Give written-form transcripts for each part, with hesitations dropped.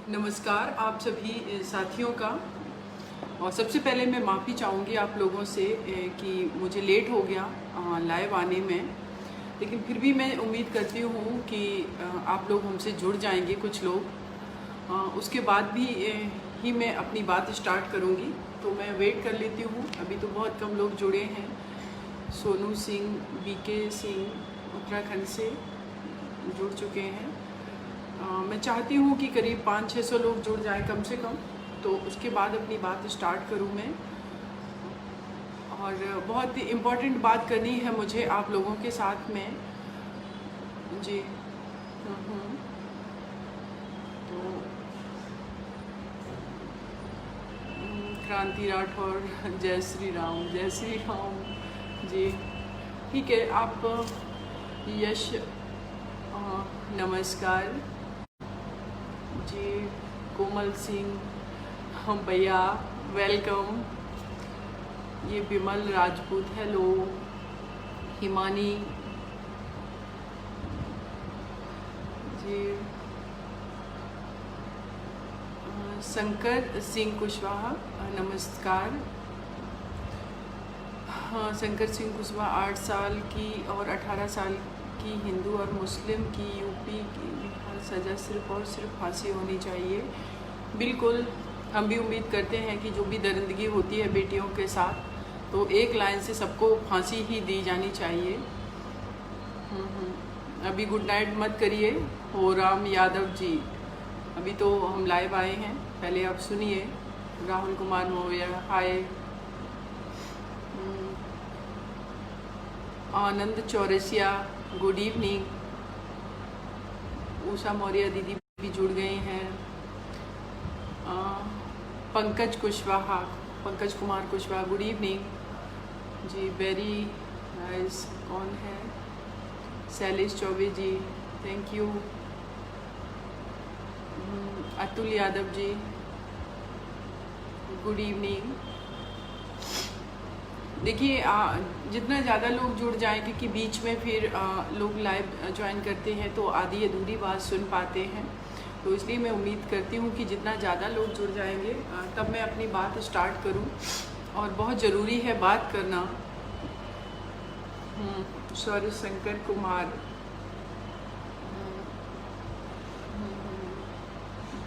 नमस्कार आप सभी साथियों का। और सबसे पहले मैं माफ़ी चाहूँगी आप लोगों से कि मुझे लेट हो गया लाइव आने में, लेकिन फिर भी मैं उम्मीद करती हूँ कि आप लोग हमसे जुड़ जाएंगे कुछ लोग। उसके बाद भी ही मैं अपनी बात स्टार्ट करूँगी, तो मैं वेट कर लेती हूँ। अभी तो बहुत कम लोग जुड़े हैं। सोनू सिंह, बीके सिंह उत्तराखंड से जुड़ चुके हैं। मैं चाहती हूँ कि करीब 500-600 लोग जुड़ जाएं कम से कम, तो उसके बाद अपनी बात स्टार्ट करूँ मैं। और बहुत ही इम्पोर्टेंट बात करनी है मुझे आप लोगों के साथ में जी। तो क्रांति राठौर, जय श्री राम जी। ठीक है, आप यश नमस्कार जी। कोमल सिंह भैया वेलकम। ये बिमल राजपूत हेलो। हिमानी जी। शंकर सिंह कुशवाहा नमस्कार। हाँ, शंकर सिंह कुशवाहा 8 साल की और 18 साल की हिंदू और मुस्लिम की यूपी की सज़ा सिर्फ और सिर्फ फांसी होनी चाहिए। बिल्कुल, हम भी उम्मीद करते हैं कि जो भी दरिंदगी होती है बेटियों के साथ, तो एक लाइन से सबको फांसी ही दी जानी चाहिए। अभी गुड नाइट मत करिए हो राम यादव जी, अभी तो हम लाइव आए हैं, पहले आप सुनिए। Rahul Kumar Maurya hi. Anand Chaurasia good evening. Usha Maurya दीदी भी जुड़ गए हैं। Pankaj Kumar Kushwaha good evening ji. Very nice. कौन है? Shailesh Chaubey ji, thank you. Atul Yadav ji good evening. देखिए, जितना ज़्यादा लोग जुड़ जाएं, क्योंकि बीच में फिर लोग लाइव ज्वाइन करते हैं तो आधी अधूरी बात सुन पाते हैं, तो इसलिए मैं उम्मीद करती हूँ कि जितना ज़्यादा लोग जुड़ जाएंगे तब मैं अपनी बात स्टार्ट करूँ। और बहुत ज़रूरी है बात करना। सॉरी शंकर कुमार,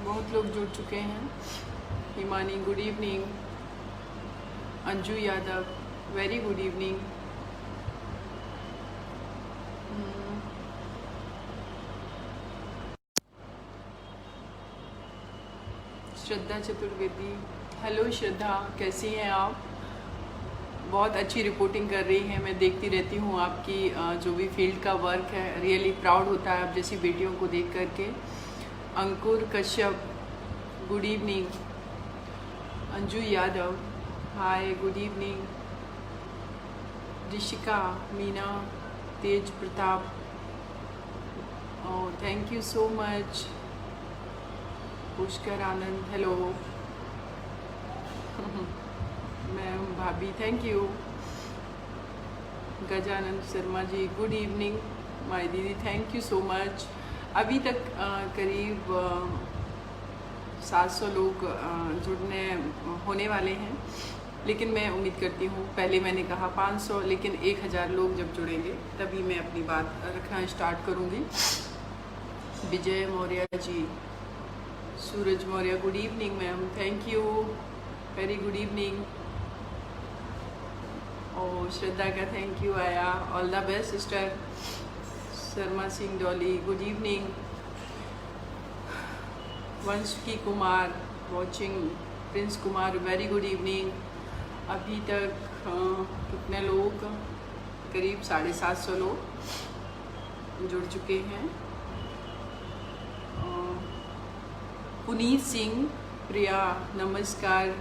बहुत लोग जुड़ चुके हैं। Himani good evening. Anju Yadav very good evening. Shraddha Chaturvedi hello Shraddha, कैसी हैं आप? बहुत अच्छी रिपोर्टिंग कर रही हैं, मैं देखती रहती हूँ आपकी जो भी फील्ड का वर्क है। रियली प्राउड होता है आप जैसी बेटियों को देख करके। Ankur Kashyap good evening. Anju Yadav hi good evening. Rishika Meena, Tej Pratap thank you so much. Pushkar Anand hello. Ma'am भाभी thank you. Gajanand Sharma ji good evening my दीदी, थैंक यू सो मच। अभी तक करीब 700 लोग जुड़ने होने वाले हैं, लेकिन मैं उम्मीद करती हूँ, पहले मैंने कहा 500, लेकिन 1000 लोग जब जुड़ेंगे तभी मैं अपनी बात रखना स्टार्ट करूँगी। Vijay Maurya ji, Suraj Maurya good evening ma'am, thank you very good evening. और श्रद्धा का थैंक यू आया, all the best sister. Sharma Singh Dolly good evening. Vanshki Kumar watching, Prince Kumar very good evening. अभी तक कितने लोग? करीब 750 लोग जुड़ चुके हैं। पुनीत सिंह प्रिया नमस्कार।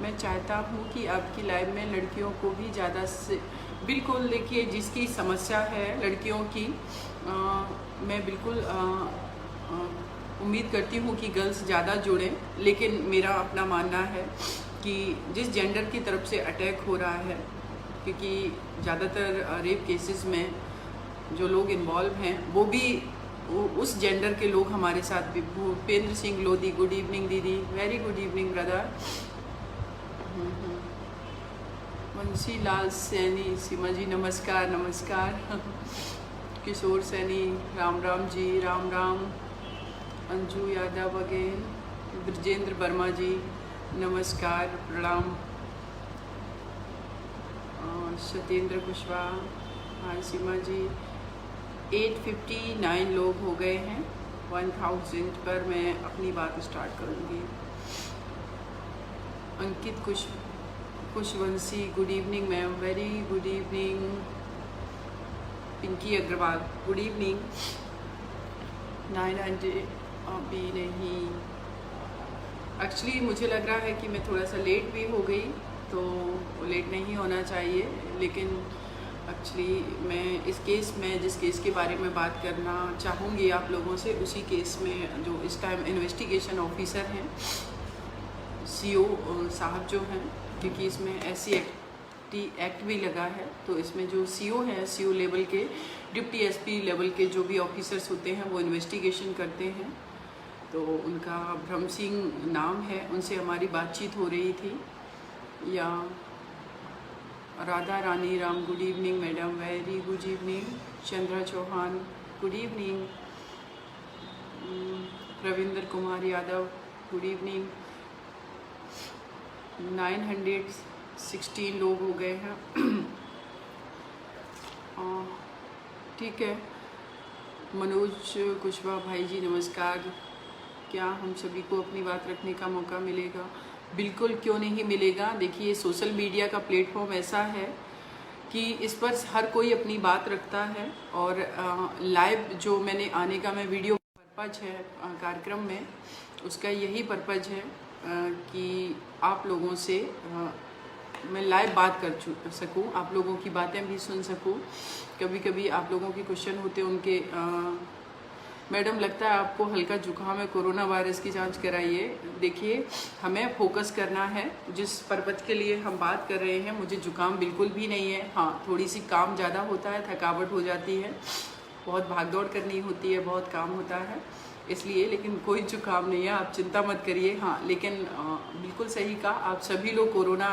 मैं चाहता हूँ कि आपकी लाइव में लड़कियों को भी ज़्यादा से बिल्कुल, देखिए जिसकी समस्या है लड़कियों की, मैं बिल्कुल उम्मीद करती हूँ कि गर्ल्स ज़्यादा जुड़ें, लेकिन मेरा अपना मानना है कि जिस जेंडर की तरफ से अटैक हो रहा है, क्योंकि ज़्यादातर रेप केसेस में जो लोग इन्वॉल्व हैं वो भी उस जेंडर के लोग हमारे साथ भी। भूपेंद्र सिंह लोधी, गुड इवनिंग दीदी, very good evening brother. Munshi Lal Saini, Seema ji नमस्कार नमस्कार। किशोर सैनी, राम राम जी, राम राम। अंजू यादव अगेन, ब्रजेंद्र वर्मा जी नमस्कार प्रणाम। सत्येंद्र कुशवाहा, हाय सीमा जी। 859 लोग हो गए हैं, 1000 पर मैं अपनी बात स्टार्ट करूँगी। Ankit Khushwanshi, good evening ma'am, very good evening. Pinky Agarwal, good evening. 900 अभी नहीं, एक्चुअली मुझे लग रहा है कि मैं थोड़ा सा लेट भी हो गई, तो लेट नहीं होना चाहिए, लेकिन एक्चुअली मैं इस केस में, जिस केस के बारे में बात करना चाहूँगी आप लोगों से, उसी केस में जो इस टाइम इन्वेस्टिगेशन ऑफिसर हैं, सीओ साहब जो हैं, क्योंकि इसमें SC एक्ट भी लगा है, तो इसमें जो सीओ हैं, सीओ लेवल के, डिप्टी SP लेवल के जो भी ऑफिसर्स होते हैं वो इन्वेस्टिगेशन करते हैं। तो उनका ब्रह्म सिंह नाम है, उनसे हमारी बातचीत हो रही थी। या Radha Rani Ram, good evening madam, very good evening. Chandra Chauhan, good evening. Ravindra Kumar Yadav, good evening. 916 लोग हो गए हैं। ठीक है। मनोज कुशवाहा भाई जी नमस्कार। क्या हम सभी को अपनी बात रखने का मौका मिलेगा? बिल्कुल, क्यों नहीं मिलेगा। देखिए, सोशल मीडिया का प्लेटफॉर्म ऐसा है कि इस पर हर कोई अपनी बात रखता है, और लाइव जो मैंने आने का मैं वीडियो पर्पज है कार्यक्रम में, उसका यही पर्पज है कि आप लोगों से मैं लाइव बात कर सकूं, आप लोगों की बातें भी सुन सकूं। कभी कभी आप लोगों के क्वेश्चन होते हैं उनके, मैडम लगता है आपको हल्का जुकाम है, कोरोना वायरस की जांच कराइए। देखिए, हमें फोकस करना है जिस पर्पज के लिए हम बात कर रहे हैं। मुझे जुकाम बिल्कुल भी नहीं है। हाँ, थोड़ी सी काम ज़्यादा होता है, थकावट हो जाती है, बहुत भागदौड़ करनी होती है, बहुत काम होता है, इसलिए। लेकिन कोई जुकाम नहीं है, आप चिंता मत करिए। हाँ, लेकिन बिल्कुल सही कहा, आप सभी लोग कोरोना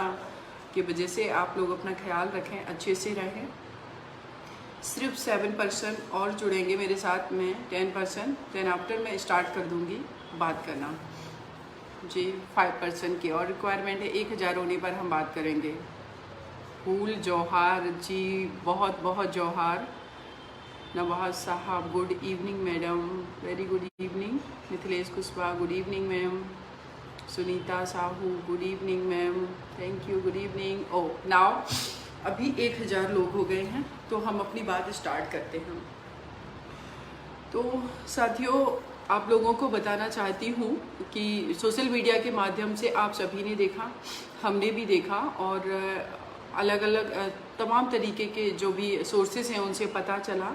की वजह से आप लोग अपना ख्याल रखें, अच्छे से रहें। सिर्फ 7% और जुड़ेंगे मेरे साथ में, 10%, देन आफ्टर मैं स्टार्ट कर दूंगी बात करना जी। 5% की और रिक्वायरमेंट है, 1000 होने पर हम बात करेंगे। फूल जौहार जी, बहुत बहुत जौहार। नवाज साहब, good evening madam, very good evening. Mithilesh Kushwaha, good evening ma'am. Sunita Sahu, good evening ma'am, thank you, good evening. Oh now अभी 1000 लोग हो गए हैं, तो हम अपनी बात स्टार्ट करते हैं। तो साथियों, आप लोगों को बताना चाहती हूँ कि सोशल मीडिया के माध्यम से आप सभी ने देखा, हमने भी देखा, और अलग अलग तमाम तरीके के जो भी सोर्सेस हैं उनसे पता चला।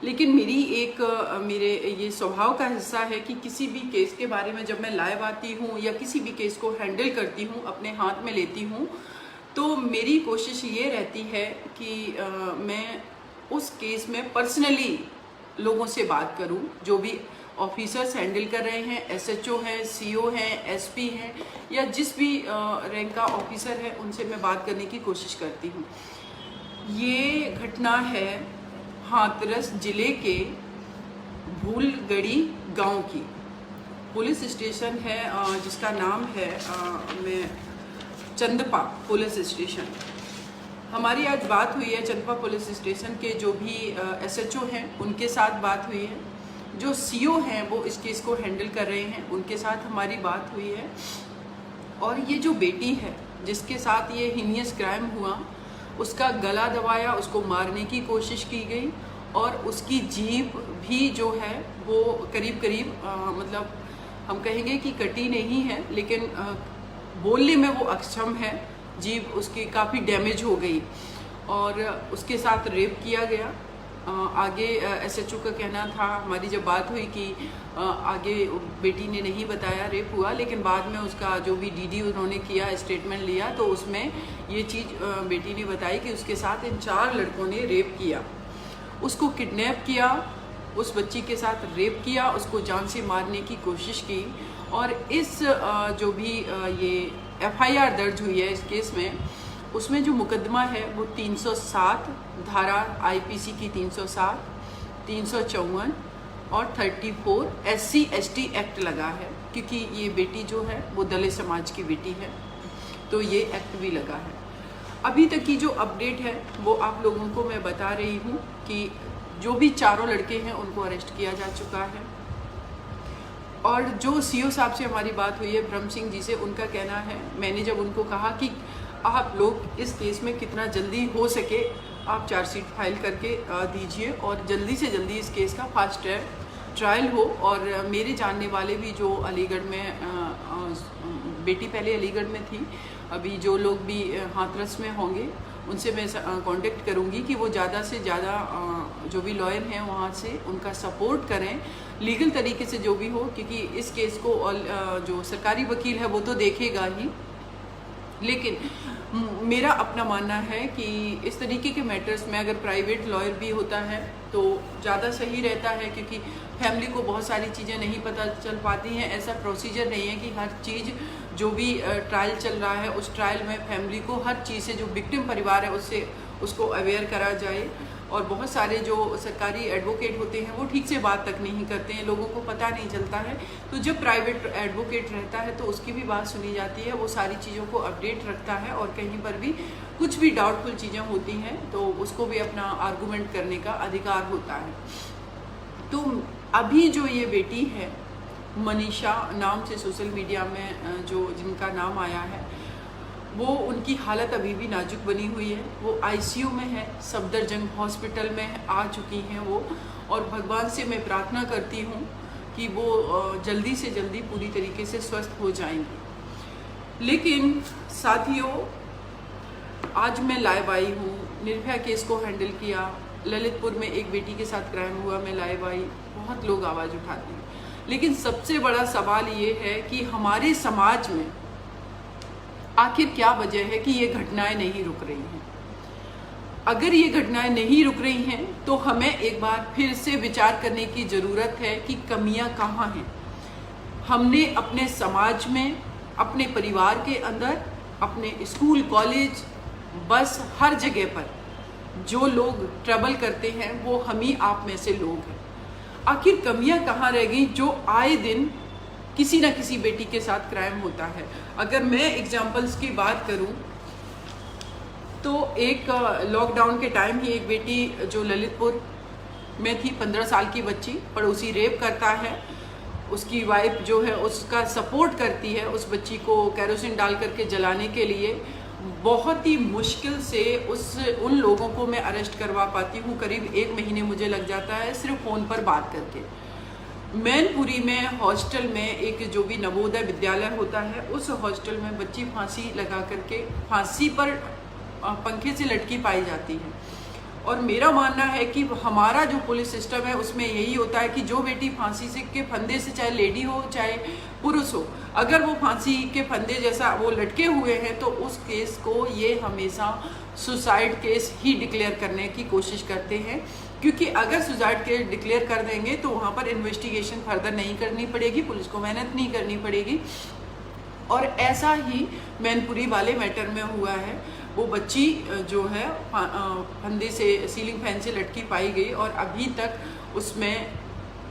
लेकिन मेरे ये स्वभाव का हिस्सा है कि किसी भी केस के बारे में जब मैं लाइव आती हूँ या किसी भी केस को हैंडल करती हूँ, अपने हाथ में लेती हूँ, तो मेरी कोशिश ये रहती है कि मैं उस केस में पर्सनली लोगों से बात करूं, जो भी ऑफिसर्स हैंडल कर रहे हैं, SHO हैं, CO हैं, SP हैं, या जिस भी रैंक का ऑफिसर है, उनसे मैं बात करने की कोशिश करती हूं। ये घटना है हाथरस जिले के भूलगढ़ी गांव की। पुलिस स्टेशन है जिसका नाम है चंदपा पुलिस स्टेशन। हमारी आज बात हुई है चंदपा पुलिस स्टेशन के जो भी SHO हैं उनके साथ बात हुई है, जो CO हैं वो इस केस को हैंडल कर रहे हैं उनके साथ हमारी बात हुई है। और ये जो बेटी है जिसके साथ ये हीनियस क्राइम हुआ, उसका गला दबाया, उसको मारने की कोशिश की गई, और उसकी जीभ भी जो है वो करीब करीब मतलब हम कहेंगे कि कटी नहीं है, लेकिन बोलने में वो अक्षम है, जीभ उसकी काफ़ी डैमेज हो गई, और उसके साथ रेप किया गया। आगे SHO का कहना था, हमारी जब बात हुई कि आगे बेटी ने नहीं बताया रेप हुआ, लेकिन बाद में उसका जो भी DD उन्होंने किया, स्टेटमेंट लिया, तो उसमें ये चीज़ बेटी ने बताई कि उसके साथ इन 4 लड़कों ने रेप किया, उसको किडनैप किया, उस बच्ची के साथ रेप किया, उसको जान से मारने की कोशिश की। और इस जो भी ये FIR दर्ज हुई है इस केस में, उसमें जो मुकदमा है वो 307 धारा IPC की 307, 354 और 34 SC ST एक्ट लगा है, क्योंकि ये बेटी जो है वो दलित समाज की बेटी है, तो ये एक्ट भी लगा है। अभी तक की जो अपडेट है वो आप लोगों को मैं बता रही हूँ कि जो भी चारों लड़के हैं उनको अरेस्ट किया जा चुका है। और जो CO साहब से हमारी बात हुई है, ब्रह्म सिंह जी से, उनका कहना है, मैंने जब उनको कहा कि आप लोग इस केस में कितना जल्दी हो सके आप चार्जशीट फाइल करके दीजिए और जल्दी से जल्दी इस केस का फास्ट ट्रायल हो। और मेरे जानने वाले भी जो अलीगढ़ में बेटी पहले अलीगढ़ में थी, अभी जो लोग भी हाथरस में होंगे उनसे मैं कांटेक्ट करूंगी कि वो ज़्यादा से ज़्यादा जो भी लॉयर हैं वहाँ से उनका सपोर्ट करें लीगल तरीके से जो भी हो, क्योंकि इस केस को जो सरकारी वकील है वो तो देखेगा ही, लेकिन मेरा अपना मानना है कि इस तरीके के मैटर्स में अगर प्राइवेट लॉयर भी होता है तो ज़्यादा सही रहता है, क्योंकि फैमिली को बहुत सारी चीज़ें नहीं पता चल पाती हैं। ऐसा प्रोसीजर नहीं है कि हर चीज़ जो भी ट्रायल चल रहा है उस ट्रायल में फैमिली को हर चीज़ से, जो विक्टिम परिवार है उससे उसको अवेयर करा जाए। और बहुत सारे जो सरकारी एडवोकेट होते हैं वो ठीक से बात तक नहीं करते हैं, लोगों को पता नहीं चलता है। तो जब प्राइवेट एडवोकेट रहता है तो उसकी भी बात सुनी जाती है, वो सारी चीज़ों को अपडेट रखता है और कहीं पर भी कुछ भी डाउटफुल चीज़ें होती हैं तो उसको भी अपना आर्गूमेंट करने का अधिकार होता है। तो अभी जो ये बेटी है मनीषा नाम से सोशल मीडिया में जो जिनका नाम आया है, वो उनकी हालत अभी भी नाजुक बनी हुई है। वो ICU में है, सफदरजंग हॉस्पिटल में आ चुकी हैं वो, और भगवान से मैं प्रार्थना करती हूँ कि वो जल्दी से जल्दी पूरी तरीके से स्वस्थ हो जाएंगी। लेकिन साथियों, आज मैं लाइव आई हूँ, निर्भया केस को हैंडल किया, ललितपुर में एक बेटी के साथ क्राइम हुआ, मैं लाइव आई, बहुत लोग आवाज़ उठाते हैं। लेकिन सबसे बड़ा सवाल ये है कि हमारे समाज में आखिर क्या वजह है कि ये घटनाएं नहीं रुक रही हैं। अगर ये घटनाएं नहीं रुक रही हैं तो हमें एक बार फिर से विचार करने की ज़रूरत है कि कमियां कहाँ हैं। हमने अपने समाज में, अपने परिवार के अंदर, अपने स्कूल कॉलेज बस हर जगह पर जो लोग ट्रबल करते हैं वो हम ही आप में से लोग हैं। आखिर कमियां कहाँ रह गई जो आए दिन किसी ना किसी बेटी के साथ क्राइम होता है। अगर मैं एग्जाम्पल्स की बात करूं तो एक लॉकडाउन के टाइम ही एक बेटी जो ललितपुर में थी, 15 साल की बच्ची, पड़ोसी रेप करता है, उसकी वाइफ जो है उसका सपोर्ट करती है उस बच्ची को कैरोसिन डाल करके जलाने के लिए। बहुत ही मुश्किल से उन लोगों को मैं अरेस्ट करवा पाती हूँ, करीब 1 महीने मुझे लग जाता है सिर्फ फ़ोन पर बात करके। मैनपुरी में हॉस्टल में एक जो भी नवोदय विद्यालय होता है उस हॉस्टल में बच्ची फांसी लगा करके फांसी पर पंखे से लटकी पाई जाती है। और मेरा मानना है कि हमारा जो पुलिस सिस्टम है उसमें यही होता है कि जो बेटी फांसी से के फंदे से, चाहे लेडी हो चाहे पुरुष हो, अगर वो फांसी के फंदे जैसा वो लटके हुए हैं तो उस केस को ये हमेशा सुसाइड केस ही डिक्लेयर करने की कोशिश करते हैं, क्योंकि अगर सुसाइड केस डिक्लेयर कर देंगे तो वहाँ पर इन्वेस्टिगेशन फर्दर नहीं करनी पड़ेगी, पुलिस को मेहनत नहीं करनी पड़ेगी। और ऐसा ही मैनपुरी वाले मैटर में हुआ है। वो बच्ची जो है फंदे से, सीलिंग फैन से लटकी पाई गई और अभी तक उसमें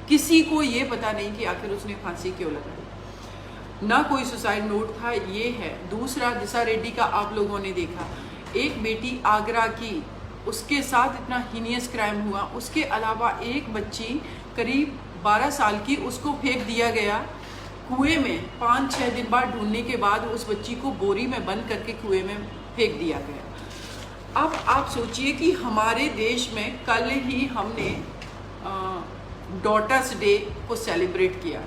किसी को ये पता नहीं कि आखिर उसने फांसी क्यों लगाई। ना कोई सुसाइड नोट था, ये है। दूसरा, दिशा रेड्डी का आप लोगों ने देखा, एक बेटी आगरा की, उसके साथ इतना हीनियस क्राइम हुआ। उसके अलावा एक बच्ची करीब 12 साल की, उसको फेंक दिया गया कुएं में। 5-6 दिन बाद ढूंढने के बाद उस बच्ची को बोरी में बंद करके कुएं में फेंक दिया गया। अब आप सोचिए कि हमारे देश में कल ही हमने डॉटर्स डे को सेलिब्रेट किया।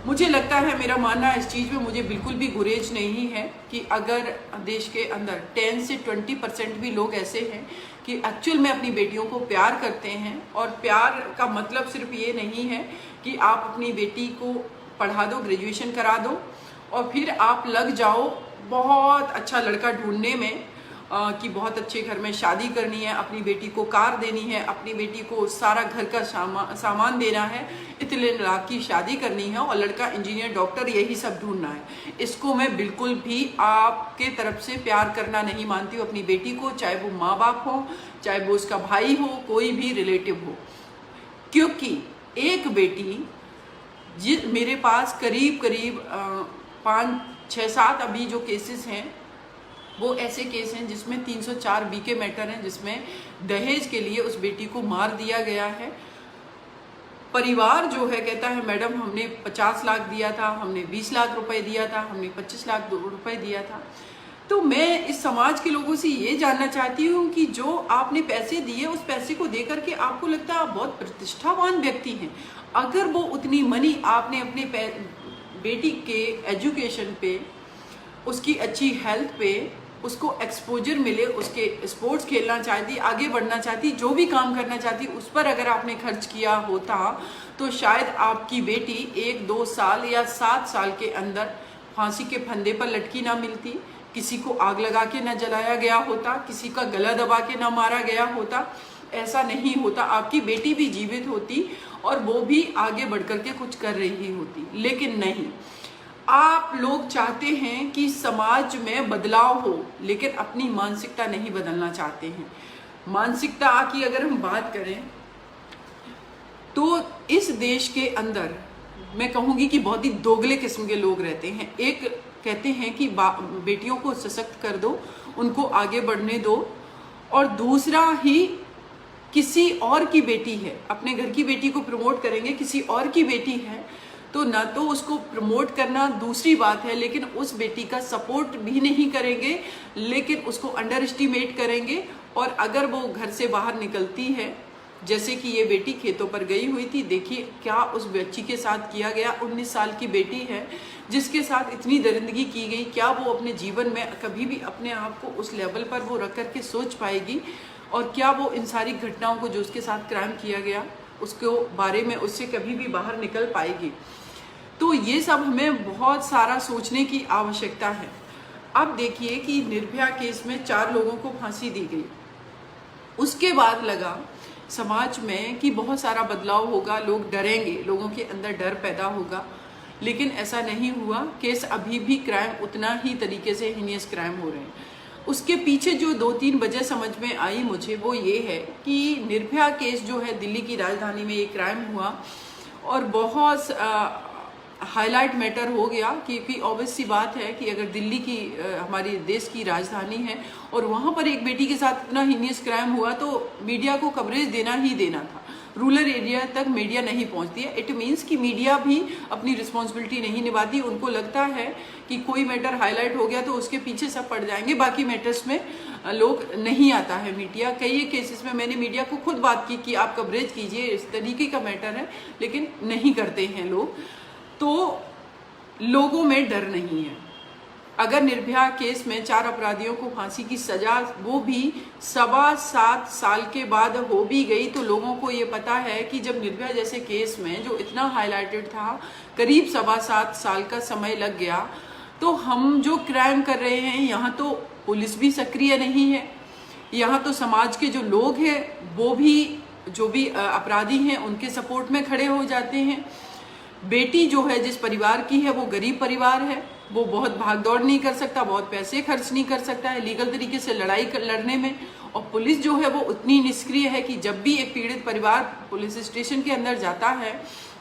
मुझे लगता है, मेरा मानना इस चीज़ में मुझे बिल्कुल भी गुरेज नहीं है कि अगर देश के अंदर 10 से 20% भी लोग ऐसे हैं कि एक्चुअल में अपनी बेटियों को प्यार करते हैं। और प्यार का मतलब सिर्फ ये नहीं है कि आप अपनी बेटी को पढ़ा दो, ग्रेजुएशन करा दो और फिर आप लग जाओ बहुत अच्छा लड़का ढूंढने में कि बहुत अच्छे घर में शादी करनी है, अपनी बेटी को कार देनी है, अपनी बेटी को सारा घर का सामान देना है, इतने लाख की शादी करनी है और लड़का इंजीनियर डॉक्टर यही सब ढूंढना है। इसको मैं बिल्कुल भी आपके तरफ से प्यार करना नहीं मानती हूँ अपनी बेटी को, चाहे वो माँ बाप हो, चाहे वो उसका भाई हो, कोई भी रिलेटिव हो। क्योंकि एक बेटी मेरे पास करीब 5, 6, 7 अभी जो केसेस हैं वो ऐसे केस हैं जिसमें 304 बीके मैटर हैं, जिसमें दहेज के लिए उस बेटी को मार दिया गया है। परिवार जो है कहता है मैडम हमने 50 लाख दिया था, हमने 20 लाख रुपए दिया था, हमने 25 लाख रुपए दिया था। तो मैं इस समाज के लोगों से ये जानना चाहती हूँ कि जो आपने पैसे दिए उस पैसे को दे करके आपको लगता है आप बहुत प्रतिष्ठावान व्यक्ति हैं, अगर वो उतनी मनी आपने अपने बेटी के एजुकेशन पे, उसकी अच्छी हेल्थ पे, उसको एक्सपोजर मिले, उसके स्पोर्ट्स खेलना चाहती, आगे बढ़ना चाहती, जो भी काम करना चाहती, उस पर अगर आपने खर्च किया होता तो शायद आपकी बेटी 1, 2 साल या 7 साल के अंदर फांसी के फंदे पर लटकी ना मिलती, किसी को आग लगा के ना जलाया गया होता, किसी का गला दबा के ना मारा गया होता। ऐसा नहीं होता, आपकी बेटी भी जीवित होती और वो भी आगे बढ़ कर के कुछ कर रही होती। लेकिन नहीं, आप लोग चाहते हैं कि समाज में बदलाव हो, लेकिन अपनी मानसिकता नहीं बदलना चाहते हैं। मानसिकता की अगर हम बात करें तो इस देश के अंदर मैं कहूँगी कि बहुत ही दोगले किस्म के लोग रहते हैं। एक कहते हैं कि बेटियों को सशक्त कर दो, उनको आगे बढ़ने दो, और दूसरा ही किसी और की बेटी है, अपने घर की बेटी को प्रमोट करेंगे, किसी और की बेटी है तो ना तो उसको प्रमोट करना दूसरी बात है, लेकिन उस बेटी का सपोर्ट भी नहीं करेंगे, लेकिन उसको अंडर एस्टिमेट करेंगे। और अगर वो घर से बाहर निकलती है, जैसे कि ये बेटी खेतों पर गई हुई थी, देखिए क्या उस बच्ची के साथ किया गया। 19 साल की बेटी है जिसके साथ इतनी दरिंदगी की गई, क्या वो अपने जीवन में कभी भी अपने आप को उस लेवल पर वो रख करके सोच पाएगी? और क्या वो इन सारी घटनाओं को जो उसके साथ क्राइम किया गया उसको बारे में उससे कभी भी बाहर निकल पाएगी? तो ये सब हमें बहुत सारा सोचने की आवश्यकता है। अब देखिए कि निर्भया केस में 4 लोगों को फांसी दी गई, उसके बाद लगा समाज में कि बहुत सारा बदलाव होगा, लोग डरेंगे, लोगों के अंदर डर पैदा होगा, लेकिन ऐसा नहीं हुआ। केस अभी भी क्राइम उतना ही तरीके से हीनियस क्राइम हो रहे हैं। उसके पीछे जो 2-3 वजह समझ में आई मुझे वो ये है कि निर्भया केस जो है दिल्ली की राजधानी में ये क्राइम हुआ और बहुत हाईलाइट मैटर हो गया, क्योंकि ऑब्वियस सी बात है कि अगर दिल्ली की हमारी देश की राजधानी है और वहाँ पर एक बेटी के साथ इतना हीनियस क्राइम हुआ तो मीडिया को कवरेज देना ही देना था। रूरल एरिया तक मीडिया नहीं पहुंचती है। इट मीन्स कि मीडिया भी अपनी रिस्पॉन्सिबिलिटी नहीं निभाती। उनको लगता है कि कोई मैटर हाईलाइट हो गया तो उसके पीछे सब पड़ जाएंगे, बाकी मैटर्स में लोग नहीं आता है मीडिया। कई केसेस में मैंने मीडिया को खुद बात की कि आप कवरेज कीजिए, इस तरीके का मैटर है, लेकिन नहीं करते हैं लोग। तो लोगों में डर नहीं है। अगर निर्भया केस में 4 अपराधियों को फांसी की सजा वो भी 7.25 साल के बाद हो भी गई तो लोगों को ये पता है कि जब निर्भया जैसे केस में जो इतना हाईलाइटेड था, करीब 7.25 साल का समय लग गया, तो हम जो क्राइम कर रहे हैं यहाँ तो पुलिस भी सक्रिय नहीं है, यहाँ तो समाज के जो लोग हैं वो भी जो भी अपराधी हैं उनके सपोर्ट में खड़े हो जाते हैं। बेटी जो है जिस परिवार की है वो गरीब परिवार है, वो बहुत भाग दौड़ नहीं कर सकता, बहुत पैसे खर्च नहीं कर सकता है लीगल तरीके से लड़ाई लड़ने में। और पुलिस जो है वो उतनी निष्क्रिय है कि जब भी एक पीड़ित परिवार पुलिस स्टेशन के अंदर जाता है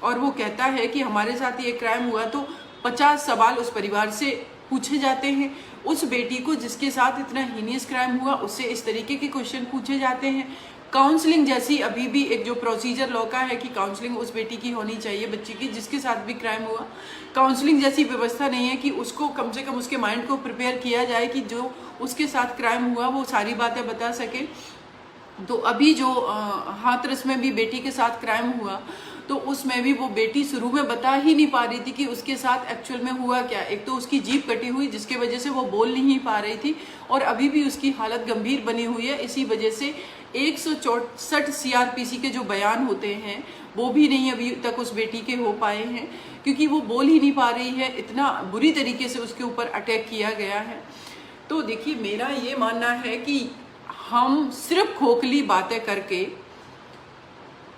और वो कहता है कि हमारे साथ ये क्राइम हुआ, तो 50 सवाल उस परिवार से पूछे जाते हैं। उस बेटी को जिसके साथ इतना हीनियस क्राइम हुआ उससे इस तरीके के क्वेश्चन पूछे जाते हैं। काउंसलिंग जैसी अभी भी एक जो प्रोसीजर लॉ का है कि काउंसलिंग उस बेटी की होनी चाहिए, बच्ची की जिसके साथ भी क्राइम हुआ, काउंसलिंग जैसी व्यवस्था नहीं है कि उसको कम से कम उसके माइंड को प्रिपेयर किया जाए कि जो उसके साथ क्राइम हुआ वो सारी बातें बता सके। तो अभी जो हाथरस में भी बेटी के साथ क्राइम हुआ तो उसमें भी वो बेटी शुरू में बता ही नहीं पा रही थी कि उसके साथ एक्चुअल में हुआ क्या। एक तो उसकी जीभ कटी हुई जिसकी वजह से वो बोल नहीं पा रही थी और अभी भी उसकी हालत गंभीर बनी हुई है। इसी वजह से 164 CRPC के जो बयान होते हैं वो भी नहीं अभी तक उस बेटी के हो पाए हैं, क्योंकि वो बोल ही नहीं पा रही है, इतना बुरी तरीके से उसके ऊपर अटैक किया गया है। तो देखिए, मेरा ये मानना है कि हम सिर्फ खोखली बातें करके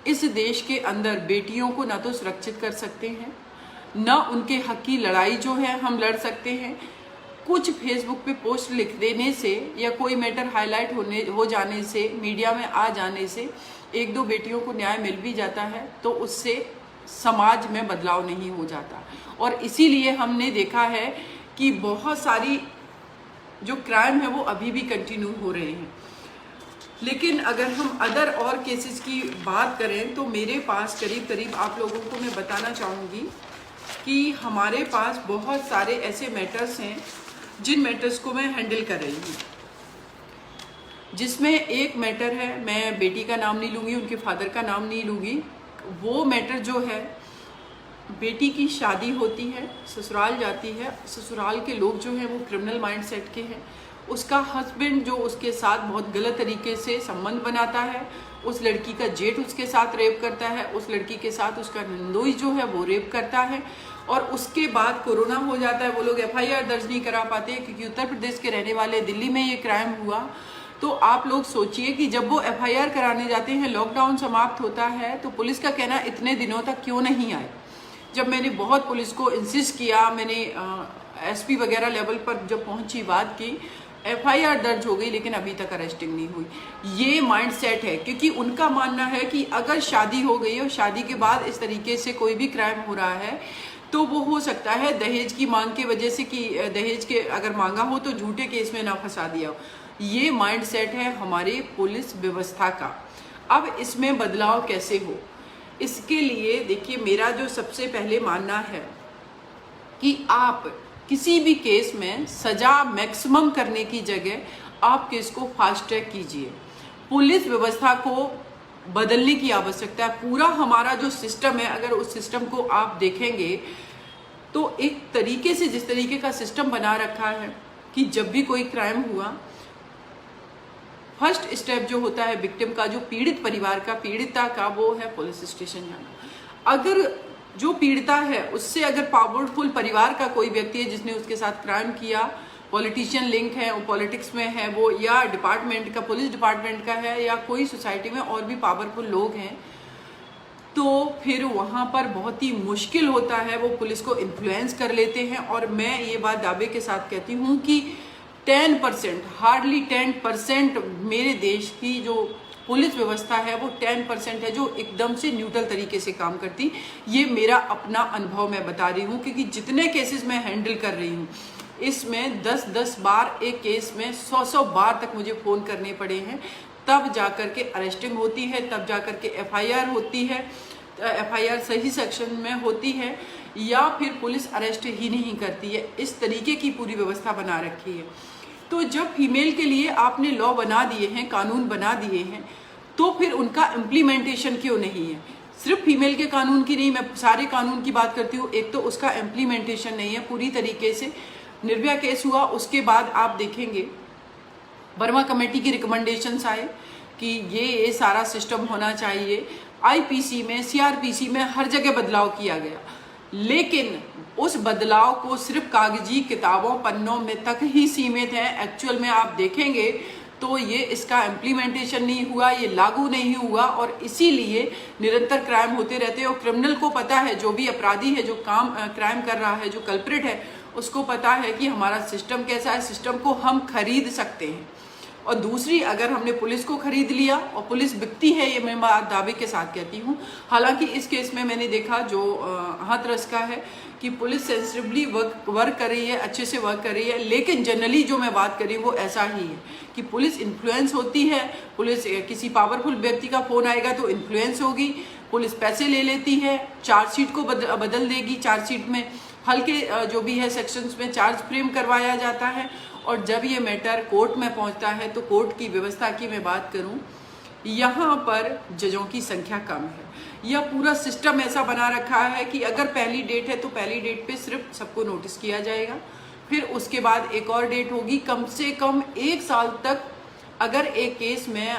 इस देश के अंदर बेटियों को ना तो सुरक्षित कर सकते हैं, ना उनके हक की लड़ाई जो है हम लड़ सकते हैं। कुछ फेसबुक पे पोस्ट लिख देने से या कोई मैटर हाईलाइट हो जाने से, मीडिया में आ जाने से एक दो बेटियों को न्याय मिल भी जाता है, तो उससे समाज में बदलाव नहीं हो जाता। और इसीलिए हमने देखा है कि बहुत सारी जो क्राइम है वो अभी भी कंटिन्यू हो रहे हैं। लेकिन अगर हम अदर और केसेस की बात करें तो मेरे पास करीब आप लोगों को मैं बताना चाहूँगी कि हमारे पास बहुत सारे ऐसे मैटर्स हैं जिन मैटर्स को मैं हैंडल कर रही हूँ, जिसमें एक मैटर है, मैं बेटी का नाम नहीं लूँगी, उनके फादर का नाम नहीं लूँगी। वो मैटर जो है, बेटी की शादी होती है, ससुराल जाती है, ससुराल के लोग जो हैं वो क्रिमिनल माइंडसेट के हैं। उसका हस्बैंड जो उसके साथ बहुत गलत तरीके से संबंध बनाता है, उस लड़की का जेठ उसके साथ रेप करता है, उस लड़की के साथ उसका नंदोई जो है वो रेप करता है। और उसके बाद कोरोना हो जाता है, वो लोग एफआईआर दर्ज नहीं करा पाते क्योंकि उत्तर प्रदेश के रहने वाले, दिल्ली में ये क्राइम हुआ। तो आप लोग सोचिए कि जब वो एफआईआर कराने जाते हैं, लॉकडाउन समाप्त होता है, तो पुलिस का कहना इतने दिनों तक क्यों नहीं आए। जब मैंने बहुत पुलिस को इंसिस्ट किया, मैंने एसपी वगैरह लेवल पर जब पहुंची, बात की, एफआईआर दर्ज हो गई लेकिन अभी तक अरेस्टिंग नहीं हुई। ये माइंडसेट है, क्योंकि उनका मानना है कि अगर शादी हो गई और शादी के बाद इस तरीके से कोई भी क्राइम हो रहा है तो वो हो सकता है दहेज की मांग की वजह से, कि दहेज के अगर मांगा हो तो झूठे केस में ना फंसा दिया हो। ये माइंडसेट है हमारे पुलिस व्यवस्था का। अब इसमें बदलाव कैसे हो, इसके लिए देखिए, मेरा जो सबसे पहले मानना है कि आप किसी भी केस में सजा मैक्सिमम करने की जगह आप केस को फास्ट ट्रैक कीजिए। पुलिस व्यवस्था को बदलने की आवश्यकता है। पूरा हमारा जो सिस्टम है, अगर उस सिस्टम को आप देखेंगे तो एक तरीके से, जिस तरीके का सिस्टम बना रखा है कि जब भी कोई क्राइम हुआ, फर्स्ट स्टेप जो होता है विक्टिम का, जो पीड़ित परिवार का, पीड़िता का, वो है पुलिस स्टेशन जाना। अगर जो पीड़िता है उससे अगर पावरफुल परिवार का कोई व्यक्ति है जिसने उसके साथ क्राइम किया, पॉलिटिशियन लिंक है, वो पॉलिटिक्स में है, वो या डिपार्टमेंट का, पुलिस डिपार्टमेंट का है, या कोई सोसाइटी में और भी पावरफुल लोग हैं, तो फिर वहाँ पर बहुत ही मुश्किल होता है, वो पुलिस को इन्फ्लुएंस कर लेते हैं। और मैं ये बात दावे के साथ कहती हूँ कि 10%, हार्डली 10% मेरे देश की जो पुलिस व्यवस्था है वो 10% है जो एकदम से न्यूट्रल तरीके से काम करती। ये मेरा अपना अनुभव मैं बता रही हूँ, क्योंकि जितने केसेस मैं हैंडल कर रही हूँ, इसमें 10-10 बार, एक केस में 100-100 बार तक मुझे फ़ोन करने पड़े हैं, तब जाकर के अरेस्टिंग होती है, तब जाकर के एफआईआर होती है, एफआईआर सही सेक्शन में होती है, या फिर पुलिस अरेस्ट ही नहीं करती है। इस तरीके की पूरी व्यवस्था बना रखी है। तो जब फीमेल के लिए आपने लॉ बना दिए हैं, कानून बना दिए हैं, तो फिर उनका इम्प्लीमेंटेशन क्यों नहीं है। सिर्फ फीमेल के कानून की नहीं, मैं सारे कानून की बात करती हूँ। एक तो उसका इम्प्लीमेंटेशन नहीं है पूरी तरीके से। निर्भया केस हुआ, उसके बाद आप देखेंगे वर्मा कमेटी की रिकमेंडेशंस आए कि ये सारा सिस्टम होना चाहिए। आईपीसी में, सीआरपीसी में हर जगह बदलाव किया गया, लेकिन उस बदलाव को सिर्फ कागजी किताबों, पन्नों में तक ही सीमित है। एक्चुअल में आप देखेंगे तो ये इसका इम्प्लीमेंटेशन नहीं हुआ, ये लागू नहीं हुआ, और इसीलिए निरंतर क्राइम होते रहते हैं। और क्रिमिनल को पता है, जो भी अपराधी है, जो क्राइम कर रहा है, जो कल्प्रिट है, उसको पता है कि हमारा सिस्टम कैसा है, सिस्टम को हम खरीद सकते हैं। और दूसरी, अगर हमने पुलिस को खरीद लिया, और पुलिस बिकती है, ये मैं बात दावे के साथ कहती हूँ। हालांकि इस केस में मैंने देखा जो हाथरस का है कि पुलिस सेंसिटिवली वर्क कर रही है, अच्छे से वर्क कर रही है, लेकिन जनरली जो मैं बात कर रही हूँ वो ऐसा ही है कि पुलिस इन्फ्लुएंस होती है। पुलिस, किसी पावरफुल व्यक्ति का फ़ोन आएगा तो इन्फ्लुएंस होगी, पुलिस पैसे ले लेती है, चार्जशीट को बदल देगी, चार्जशीट में हल्के जो भी है सेक्शंस में चार्ज फ्रेम करवाया जाता है, और जब ये मैटर कोर्ट में पहुंचता है तो कोर्ट की व्यवस्था की मैं बात करूं, यहाँ पर जजों की संख्या कम है। यह पूरा सिस्टम ऐसा बना रखा है कि अगर पहली डेट है तो पहली डेट पे सिर्फ सबको नोटिस किया जाएगा, फिर उसके बाद एक और डेट होगी। कम से कम 1 साल तक अगर एक केस में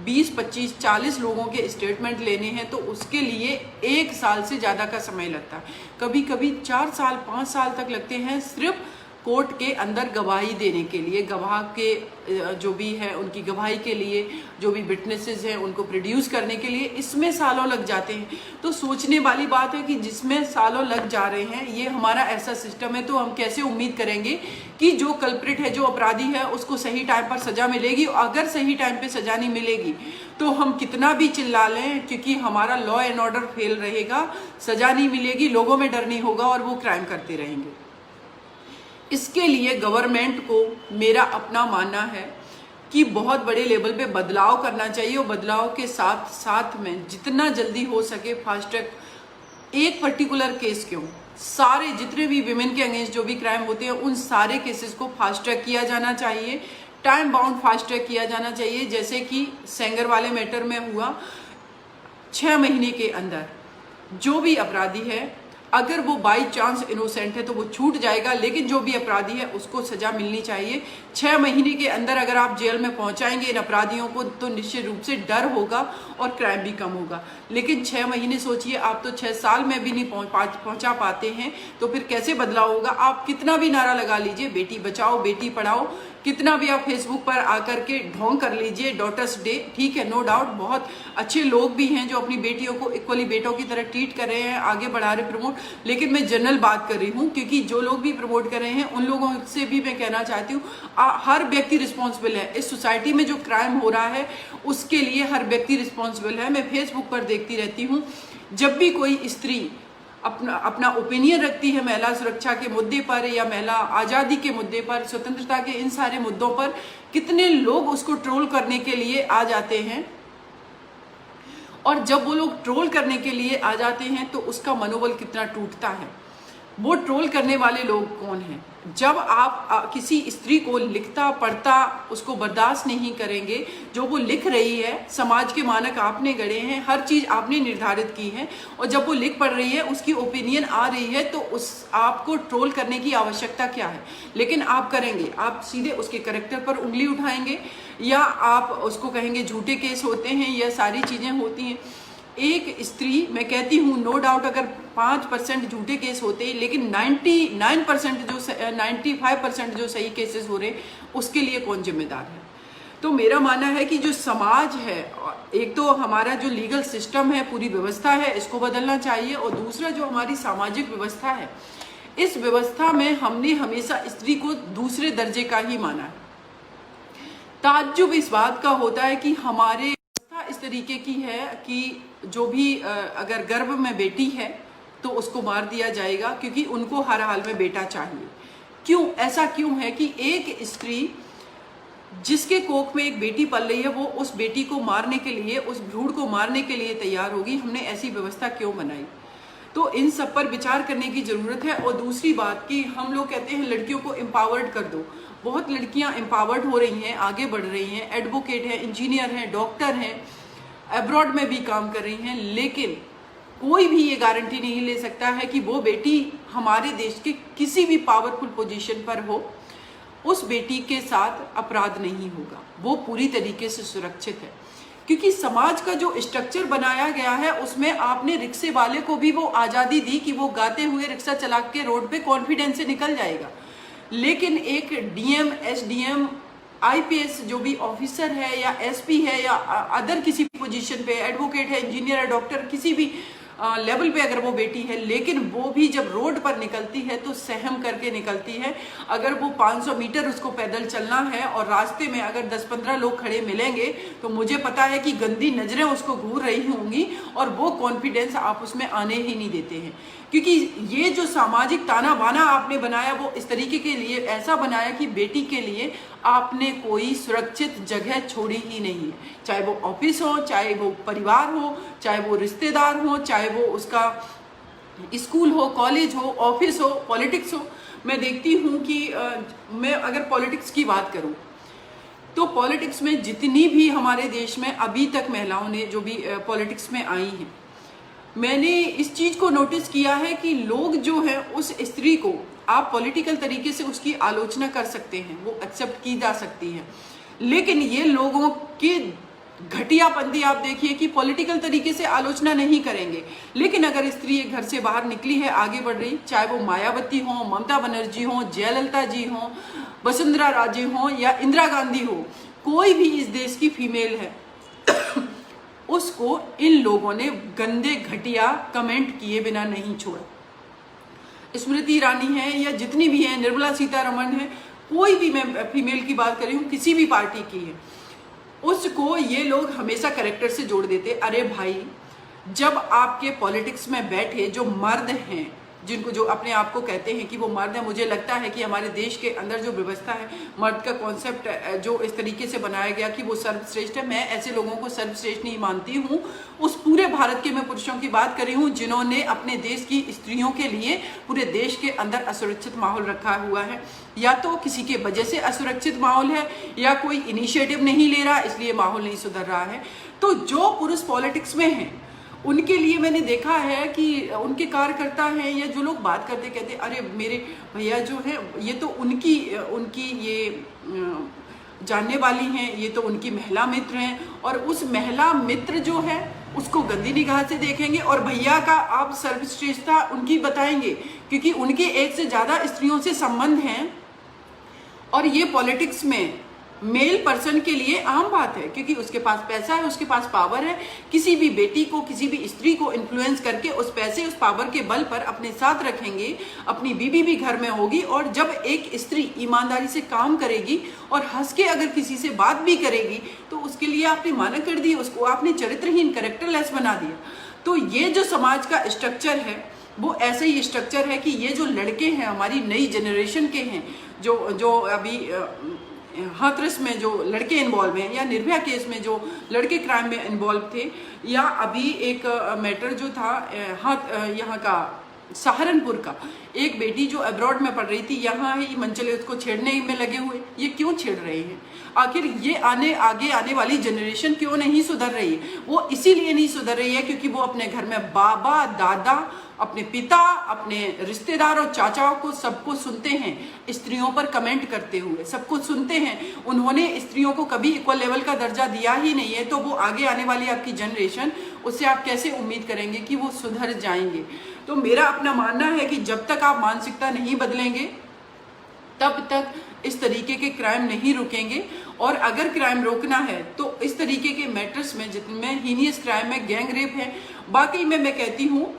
20, 25, 40 लोगों के स्टेटमेंट लेने हैं तो उसके लिए 1 साल से ज़्यादा का समय लगता है। कभी कभी 4 साल, 5 साल तक लगते हैं सिर्फ कोर्ट के अंदर गवाही देने के लिए, गवाह के जो भी है उनकी गवाही के लिए, जो भी विटनेसेस हैं उनको प्रोड्यूस करने के लिए, इसमें सालों लग जाते हैं। तो सोचने वाली बात है कि जिसमें सालों लग जा रहे हैं, ये हमारा ऐसा सिस्टम है, तो हम कैसे उम्मीद करेंगे कि जो कल्प्रिट है, जो अपराधी है, उसको सही टाइम पर सजा मिलेगी। अगर सही टाइम पे सजा नहीं मिलेगी तो हम कितना भी चिल्ला लें, क्योंकि हमारा लॉ एंड ऑर्डर फेल रहेगा, सजा नहीं मिलेगी, लोगों में डर नहीं होगा और वो क्राइम करते रहेंगे। इसके लिए गवर्नमेंट को मेरा अपना मानना है कि बहुत बड़े लेवल पे बदलाव करना चाहिए, और बदलाव के साथ साथ में जितना जल्दी हो सके फास्ट ट्रैक, एक पर्टिकुलर केस क्यों, सारे जितने भी विमेन के अगेंस्ट जो भी क्राइम होते हैं उन सारे केसेस को फास्ट ट्रैक किया जाना चाहिए, टाइम बाउंड फास्ट ट्रैक किया जाना चाहिए। जैसे कि सेंगर वाले मैटर में हुआ, 6 महीने के अंदर जो भी अपराधी है, अगर वो बाई चांस इनोसेंट है तो वो छूट जाएगा, लेकिन जो भी अपराधी है उसको सजा मिलनी चाहिए। 6 महीने के अंदर अगर आप जेल में पहुंचाएंगे इन अपराधियों को तो निश्चित रूप से डर होगा और क्राइम भी कम होगा। लेकिन 6 महीने सोचिए, आप तो 6 साल में भी नहीं पहुंचा पाते हैं, तो फिर कैसे बदलाव होगा। आप कितना भी नारा लगा लीजिए, बेटी बचाओ बेटी पढ़ाओ, कितना भी आप फेसबुक पर आकर के ढोंग कर लीजिए, डॉटर्स डे, ठीक है, नो डाउट बहुत अच्छे लोग भी हैं जो अपनी बेटियों को इक्वली बेटों की तरह ट्रीट कर रहे हैं, आगे बढ़ा रहे प्रमोट, लेकिन मैं जनरल बात कर रही हूँ, क्योंकि जो लोग भी प्रमोट कर रहे हैं उन लोगों से भी मैं कहना चाहती हूँ, हर व्यक्ति रिस्पॉन्सिबल है। इस सोसाइटी में जो क्राइम हो रहा है उसके लिए हर व्यक्ति रिस्पॉन्सिबल है। मैं फेसबुक पर देखती रहती हूँ, जब भी कोई स्त्री अपना ओपिनियन रखती है महिला सुरक्षा के मुद्दे पर या महिला आज़ादी के मुद्दे पर, स्वतंत्रता के इन सारे मुद्दों पर, कितने लोग उसको ट्रोल करने के लिए आ जाते हैं। और जब वो लोग ट्रोल करने के लिए आ जाते हैं तो उसका मनोबल कितना टूटता है। वो ट्रोल करने वाले लोग कौन हैं? जब आप किसी स्त्री को लिखता पढ़ता उसको बर्दाश्त नहीं करेंगे, जो वो लिख रही है, समाज के मानक आपने गढ़े हैं, हर चीज़ आपने निर्धारित की है, और जब वो लिख पढ़ रही है, उसकी ओपिनियन आ रही है, तो उस आपको ट्रोल करने की आवश्यकता क्या है? लेकिन आप करेंगे, आप सीधे उसके कैरेक्टर पर उंगली उठाएंगे, या आप उसको कहेंगे झूठे केस होते हैं, यह सारी चीज़ें होती हैं। एक स्त्री, मैं कहती हूँ नो डाउट, अगर 5% झूठे केस होते, लेकिन 95% जो सही केसेस हो रहे, उसके लिए कौन जिम्मेदार है? तो मेरा मानना है कि जो समाज है, एक तो हमारा जो लीगल सिस्टम है, पूरी व्यवस्था है, इसको बदलना चाहिए, और दूसरा जो हमारी सामाजिक व्यवस्था है, इस व्यवस्था में हमने हमेशा स्त्री को दूसरे दर्जे का ही माना है। ताज्जुब इस बात का होता है कि हमारे इस तरीके की है कि जो भी अगर गर्भ में बेटी है तो उसको मार दिया जाएगा, क्योंकि उनको हर हाल में बेटा चाहिए। क्यों ऐसा क्यों है कि एक स्त्री जिसके कोख में एक बेटी पल रही है, वो उस बेटी को मारने के लिए, उस भ्रूण को मारने के लिए तैयार होगी? हमने ऐसी व्यवस्था क्यों बनाई? तो इन सब पर विचार करने की जरूरत है। और दूसरी बात कि हम लोग कहते हैं लड़कियों को एम्पावर्ड कर दो, बहुत लड़कियां एम्पावर्ड हो रही हैं, आगे बढ़ रही हैं, एडवोकेट हैं, इंजीनियर हैं, डॉक्टर हैं, अब्रॉड में भी काम कर रही हैं, लेकिन कोई भी ये गारंटी नहीं ले सकता है कि वो बेटी हमारे देश के किसी भी पावरफुल पोजीशन पर हो, उस बेटी के साथ अपराध नहीं होगा, वो पूरी तरीके से सुरक्षित है। क्योंकि समाज का जो स्ट्रक्चर बनाया गया है, उसमें आपने रिक्शे वाले को भी वो आज़ादी दी कि वो गाते हुए रिक्शा चला के रोड पे कॉन्फिडेंस से निकल जाएगा, लेकिन एक डीएम, एसडीएम, आईपीएस जो भी ऑफिसर है, या एसपी है, या अदर किसी पोजीशन पे, एडवोकेट है, इंजीनियर है, डॉक्टर, किसी भी लेवल पे अगर वो बेटी है, लेकिन वो भी जब रोड पर निकलती है तो सहम करके निकलती है। अगर वो 500 मीटर उसको पैदल चलना है और रास्ते में अगर 10-15 लोग खड़े मिलेंगे तो मुझे पता है कि गंदी नजरें उसको घूर रही होंगी, और वो कॉन्फिडेंस आप उसमें आने ही नहीं देते हैं। क्योंकि ये जो सामाजिक ताना बाना आपने बनाया, वो इस तरीके के लिए ऐसा बनाया कि बेटी के लिए आपने कोई सुरक्षित जगह छोड़ी ही नहीं है, चाहे वो ऑफिस हो, चाहे वो परिवार हो, चाहे वो रिश्तेदार हो, चाहे वो उसका स्कूल हो, कॉलेज हो, ऑफिस हो, पॉलिटिक्स हो। मैं देखती हूँ कि मैं अगर पॉलिटिक्स की बात करूँ तो पॉलिटिक्स में जितनी भी हमारे देश में अभी तक महिलाओं ने जो भी पॉलिटिक्स में आई हैं, मैंने इस चीज़ को नोटिस किया है कि लोग जो हैं, उस स्त्री को आप पॉलिटिकल तरीके से उसकी आलोचना कर सकते हैं, वो एक्सेप्ट की जा सकती है, लेकिन ये लोगों के घटियापंथी आप देखिए कि पॉलिटिकल तरीके से आलोचना नहीं करेंगे, लेकिन अगर स्त्री एक घर से बाहर निकली है, आगे बढ़ रही, चाहे वो मायावती हो, ममता बनर्जी हो, जयललिता जी हो, वसुंधरा राजे हो या इंदिरा गांधी हो, कोई भी इस देश की फीमेल है उसको इन लोगों ने गंदे घटिया कमेंट किए बिना नहीं छोड़ा। स्मृति ईरानी है या जितनी भी है, निर्मला सीतारमण है, कोई भी, मैं फीमेल की बात कर रही हूँ, किसी भी पार्टी की है, उसको ये लोग हमेशा कैरेक्टर से जोड़ देते। अरे भाई, जब आपके पॉलिटिक्स में बैठे जो मर्द हैं, जिनको जो अपने आप को कहते हैं कि वो मर्द है, मुझे लगता है कि हमारे देश के अंदर जो व्यवस्था है, मर्द का कॉन्सेप्ट जो इस तरीके से बनाया गया कि वो सर्वश्रेष्ठ है, मैं ऐसे लोगों को सर्वश्रेष्ठ नहीं मानती हूँ। उस पूरे भारत के मैं पुरुषों की बात कर रही हूँ जिन्होंने अपने देश की स्त्रियों के लिए पूरे देश के अंदर असुरक्षित माहौल रखा हुआ है। या तो किसी के वजह से असुरक्षित माहौल है, या कोई इनिशिएटिव नहीं ले रहा इसलिए माहौल नहीं सुधर रहा है। तो जो पुरुष पॉलिटिक्स में हैं उनके लिए मैंने देखा है कि उनके कार्यकर्ता हैं या जो लोग बात करते कहते अरे मेरे भैया जो है ये तो उनकी ये जानने वाली हैं, ये तो उनकी महिला मित्र हैं, और उस महिला मित्र जो है उसको गंदी निगाह से देखेंगे और भैया का आप सर्वश्रेष्ठता उनकी बताएंगे, क्योंकि उनके एक से ज़्यादा स्त्रियों से संबंध हैं। और ये पॉलिटिक्स में मेल पर्सन के लिए आम बात है, क्योंकि उसके पास पैसा है, उसके पास पावर है, किसी भी बेटी को, किसी भी स्त्री को इन्फ्लुएंस करके उस पैसे, उस पावर के बल पर अपने साथ रखेंगे। अपनी बीवी भी घर में होगी, और जब एक स्त्री ईमानदारी से काम करेगी और हंस के अगर किसी से बात भी करेगी तो उसके लिए आपने माना कर दी, उसको आपने चरित्रहीन, कैरेक्टरलेस बना दिया। तो ये जो समाज का स्ट्रक्चर है वो ऐसे ही स्ट्रक्चर है कि ये जो लड़के हैं, हमारी नई जनरेशन के हैं, जो अभी हाथरस में जो लड़के इन्वॉल्व हैं, या निर्भया केस में जो लड़के क्राइम में इन्वॉल्व थे, या अभी एक मैटर जो था यहाँ का सहारनपुर का, एक बेटी जो अब्रॉड में पढ़ रही थी, यहाँ ही मंचले उसको छेड़ने में लगे हुए। ये क्यों छेड़ रहे हैं? आखिर ये आगे आने वाली जनरेशन क्यों नहीं सुधर रही है? वो इसीलिए नहीं सुधर रही है क्योंकि वो अपने घर में बाबा, दादा, अपने पिता, अपने रिश्तेदार और चाचाओं को सबको सुनते हैं स्त्रियों पर कमेंट करते हुए, सबको सुनते हैं। उन्होंने स्त्रियों को कभी इक्वल लेवल का दर्जा दिया ही नहीं है, तो वो आगे आने वाली आपकी जनरेशन, उससे आप कैसे उम्मीद करेंगे कि वो सुधर जाएंगे? तो मेरा अपना मानना है कि जब तक आप मानसिकता नहीं बदलेंगे तब तक इस तरीके के क्राइम नहीं रुकेंगे। और अगर क्राइम रोकना है तो इस तरीके के मैटर्स में, जिनमें हीनियस क्राइम है, गैंग रेप है, वाकई में मैं कहती हूँ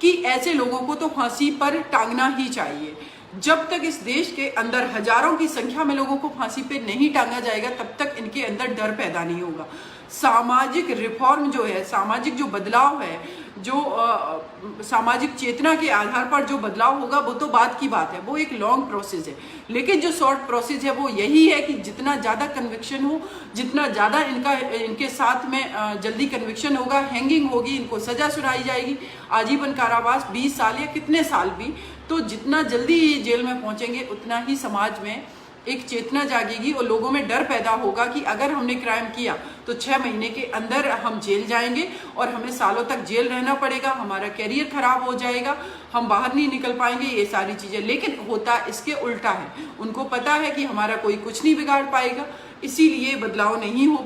कि ऐसे लोगों को तो फांसी पर टांगना ही चाहिए। जब तक इस देश के अंदर हजारों की संख्या में लोगों को फांसी पे नहीं टांगा जाएगा तब तक इनके अंदर डर पैदा नहीं होगा। सामाजिक रिफॉर्म जो है, सामाजिक जो बदलाव है, जो सामाजिक चेतना के आधार पर जो बदलाव होगा वो तो बात की बात है, वो एक लॉन्ग प्रोसेस है। लेकिन जो शॉर्ट प्रोसेस है वो यही है कि जितना ज़्यादा कन्विक्शन हो, जितना ज़्यादा इनके साथ में जल्दी कन्विक्शन होगा, हैंगिंग होगी, इनको सजा सुनाई जाएगी, आजीवन कारावास, 20 साल या कितने साल भी, तो जितना जल्दी ये जेल में पहुंचेंगे उतना ही समाज में एक चेतना जागेगी और लोगों में डर पैदा होगा कि अगर हमने क्राइम किया तो 6 महीने के अंदर हम जेल जाएंगे और हमें सालों तक जेल रहना पड़ेगा, हमारा कैरियर खराब हो जाएगा, हम बाहर नहीं निकल पाएंगे, ये सारी चीज़ें। लेकिन होता इसके उल्टा है, उनको पता है कि हमारा कोई कुछ नहीं बिगाड़ पाएगा, इसीलिए बदलाव नहीं हो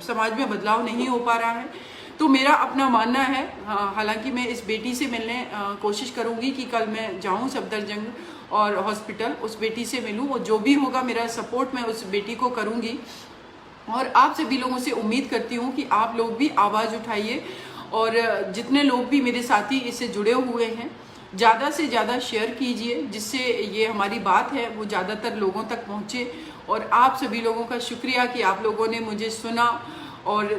समाज में बदलाव नहीं हो पा रहा है। तो मेरा अपना मानना है, हालांकि मैं इस बेटी से मिलने कोशिश करूंगी कि कल मैं जाऊं सफदरजंग और हॉस्पिटल, उस बेटी से मिलूं, और जो भी होगा मेरा सपोर्ट मैं उस बेटी को करूंगी। और आप सभी लोगों से उम्मीद करती हूं कि आप लोग भी आवाज़ उठाइए, और जितने लोग भी मेरे साथी इससे जुड़े हुए हैं ज़्यादा से ज़्यादा शेयर कीजिए, जिससे ये हमारी बात है वो ज़्यादातर लोगों तक पहुँचे। और आप सभी लोगों का शुक्रिया कि आप लोगों ने मुझे सुना और